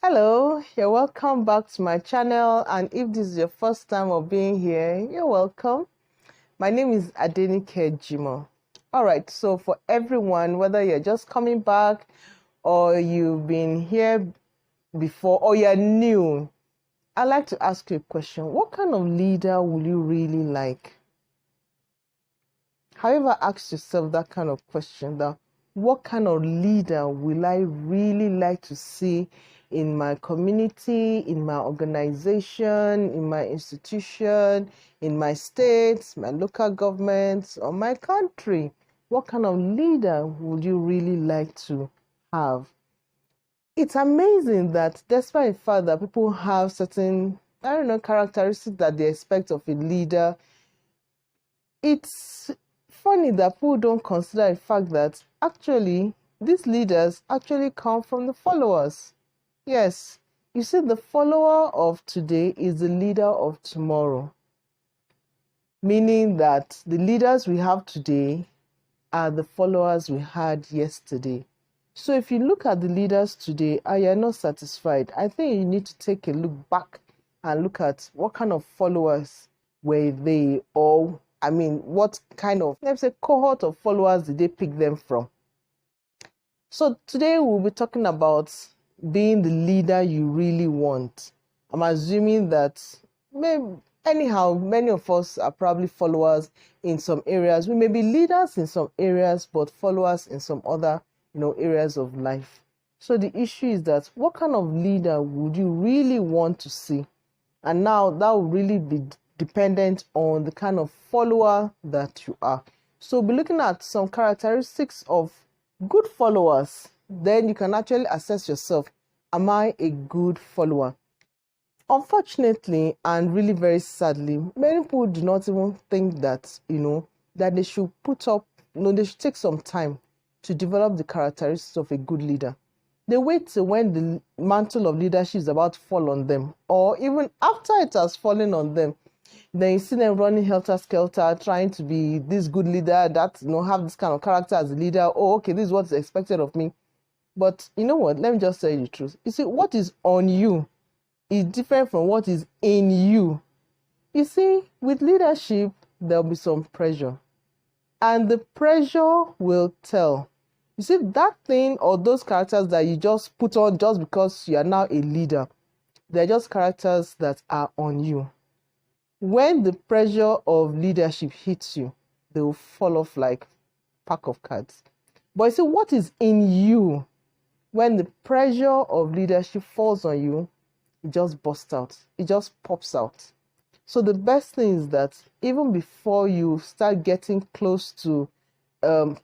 Hello, you're welcome back to my channel, and if this is your first time of being here, you're welcome. My name is Adenike Jimo. Alright, so for everyone, whether you're just coming back or you've been here before or you're new, I'd like to ask you a question. What kind of leader will you really like? Have you ever asked yourself that kind of question, that what kind of leader will I really like to see in my community, in my organization, in my institution, in my state, my local government, or my country? What kind of leader would you really like to have? It's amazing that despite the fact that people have certain, characteristics that they expect of a leader, it's funny that people don't consider the fact that actually these leaders actually come from the followers. Yes, you see, the follower of today is the leader of tomorrow, meaning that the leaders we have today are the followers we had yesterday. So if you look at the leaders today and you're not satisfied, I think you need to take a look back and look at what kind of followers were they, or what kind of, let's say, cohort of followers did they pick them from? So today we'll be talking about being the leader you really want. I'm assuming that many of us are probably followers in some areas. We may be leaders in some areas, but followers in some other, areas of life. So the issue is that what kind of leader would you really want to see? And now that will really be dependent on the kind of follower that you are. So we'll be looking at some characteristics of good followers. Then you can actually assess yourself. Am I a good follower? Unfortunately, and really very sadly, many people do not even think that, that they should they should take some time to develop the characteristics of a good leader. They wait till when the mantle of leadership is about to fall on them, or even after it has fallen on them. Then you see them running helter-skelter, trying to be this good leader that, have this kind of character as a leader. Oh, okay, this is what is expected of me. But you know what? Let me just tell you the truth. You see, what is on you is different from what is in you. You see, with leadership, there'll be some pressure. And the pressure will tell. You see, that thing or those characters that you just put on just because you are now a leader, they're just characters that are on you. When the pressure of leadership hits you, they will fall off like a pack of cards. But you see, what is in you, when the pressure of leadership falls on you, it just busts out. It just pops out. So the best thing is that even before you start getting close to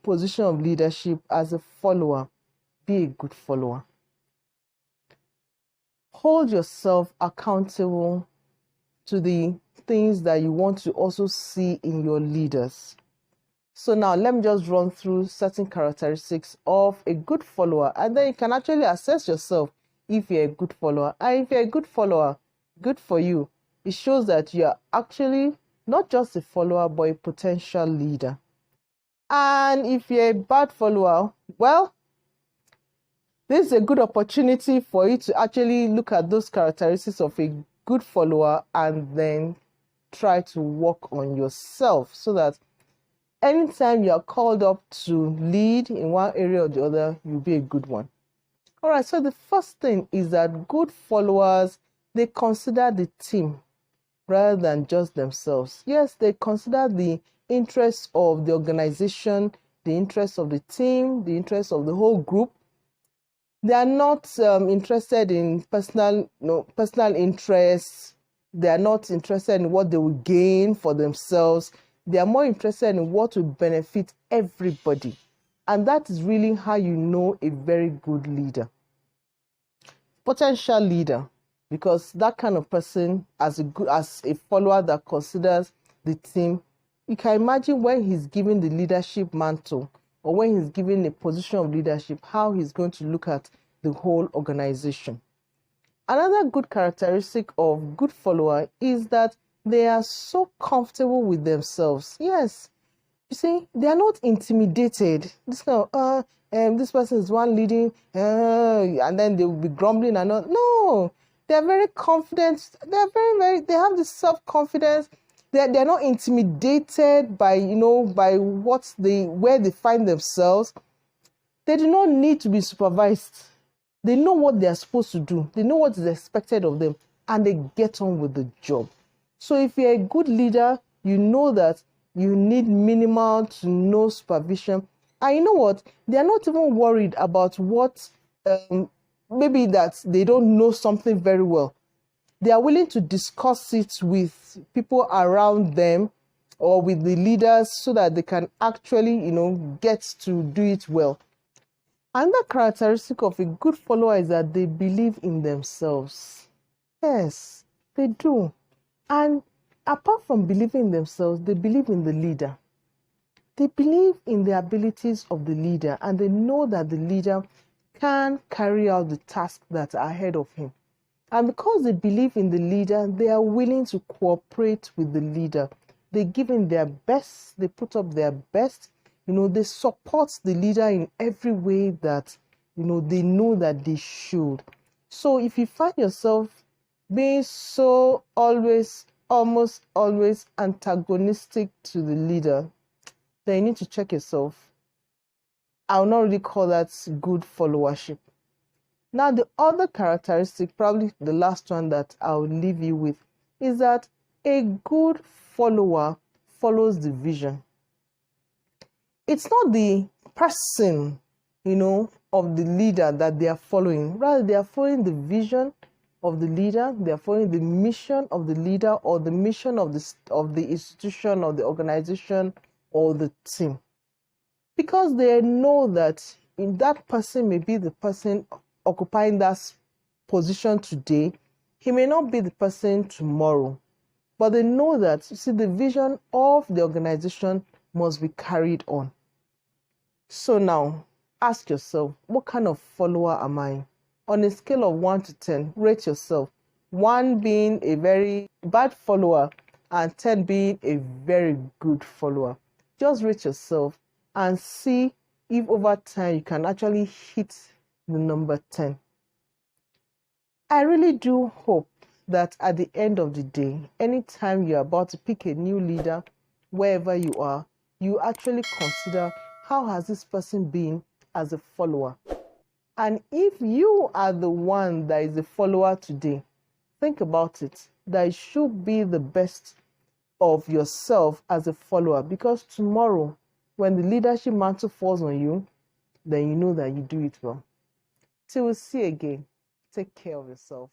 position of leadership as a follower, be a good follower. Hold yourself accountable to the things that you want to also see in your leaders. So now let me just run through certain characteristics of a good follower, and then you can actually assess yourself if you're a good follower. And if you're a good follower, good for you. It shows that you are actually not just a follower, but a potential leader. And if you're a bad follower, well, this is a good opportunity for you to actually look at those characteristics of a good follower and then try to work on yourself, so that anytime you are called up to lead in one area or the other, you'll be a good one. All right, so the first thing is that good followers, they consider the team rather than just themselves. Yes, they consider the interests of the organization, the interests of the team, the interests of the whole group. They are not interested in personal interests. They are not interested in what they will gain for themselves. They are more interested in what will benefit everybody. And that is really how you know a very good leader. Potential leader, because that kind of person, as a follower that considers the team, you can imagine when he's given the leadership mantle or when he's given a position of leadership, how he's going to look at the whole organization. Another good characteristic of good follower is that they are so comfortable with themselves. Yes, you see, they are not intimidated. This kind of, this person is one leading, and then they will be grumbling and all. No, they're very confident. They're they have this self-confidence. They're not intimidated by, by where they find themselves. They do not need to be supervised. They know what they are supposed to do. They know what is expected of them, and they get on with the job. So if you're a good leader, you know that you need minimal to no supervision. And you know what? They are not even worried about what, maybe that they don't know something very well. They are willing to discuss it with people around them or with the leaders so that they can actually, get to do it well. Another characteristic of a good follower is that they believe in themselves. Yes, they do. And apart from believing in themselves, they believe in the leader. They believe in the abilities of the leader, and they know that the leader can carry out the tasks that are ahead of him. And because they believe in the leader, they are willing to cooperate with the leader. They give in their best, they put up their best, they support the leader in every way that, they know that they should. So if you find yourself being so almost always antagonistic to the leader, then you need to check yourself. I'll not really call that good followership. Now, the other characteristic, probably the last one that I'll leave you with, is that a good follower follows the vision. It's not the person, of the leader that they are following. Rather, they are following the vision of the leader. They are following the mission of the leader or the mission of the institution or the organization or the team. Because they know that if that person may be the person occupying that position today, he may not be the person tomorrow. But they know that, the vision of the organization must be carried on. So now, ask yourself, what kind of follower am I? On a scale of 1 to 10, rate yourself. 1 being a very bad follower and 10 being a very good follower. Just rate yourself and see if over time you can actually hit the number 10. I really do hope that at the end of the day, anytime you're about to pick a new leader, wherever you are, you actually consider, how has this person been as a follower? And if you are the one that is a follower today, think about it, that it should be the best of yourself as a follower, because tomorrow, when the leadership mantle falls on you, then you know that you do it well. Till we see again, take care of yourself.